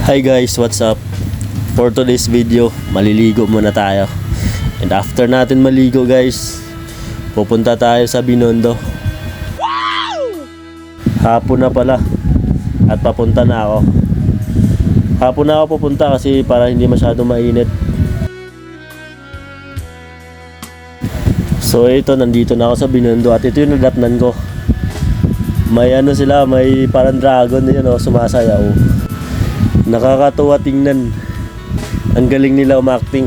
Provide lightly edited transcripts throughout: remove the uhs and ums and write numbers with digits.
Hi guys, what's up? For today's video, maliligo muna tayo. And after natin maligo guys, pupunta tayo sa Binondo. Hapon na pala at papunta na ako. Hapon na ako pupunta kasi para hindi masyado mainit. So ito, nandito na ako sa Binondo at ito yung nadatnan ko. May ano sila, may parang dragon yun, sumasayaw. Nakakatuwa tingnan. Ang galing nila umacting,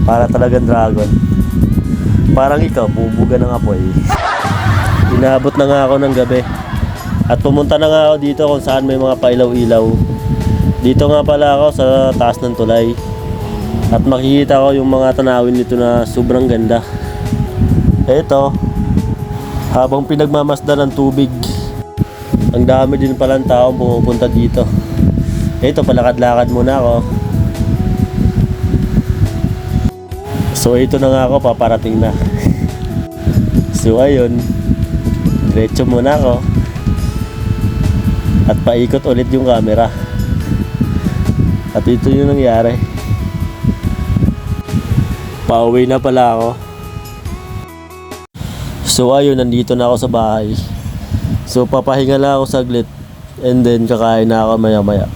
para talagang dragon. Parang ikaw, bubuga ng apoy. Inaabot na nga ako ng gabi. At pumunta na nga ako dito kung saan may mga pailaw-ilaw. Dito nga pala ako sa taas ng tulay. At makikita ko yung mga tanawin nito na sobrang ganda. Eto, habang pinagmamasdan ng tubig, ang dami din palang taong pumupunta dito. Ito, palakad-lakad muna ako. So ito na nga ako, paparating na. So ayun, diretso muna ako. At paikot ulit yung camera. At ito yung nangyari. Pauwi na pala ako. So ayun, nandito na ako sa bahay. So papahinga lang ako saglit. And then kakain na ako maya maya.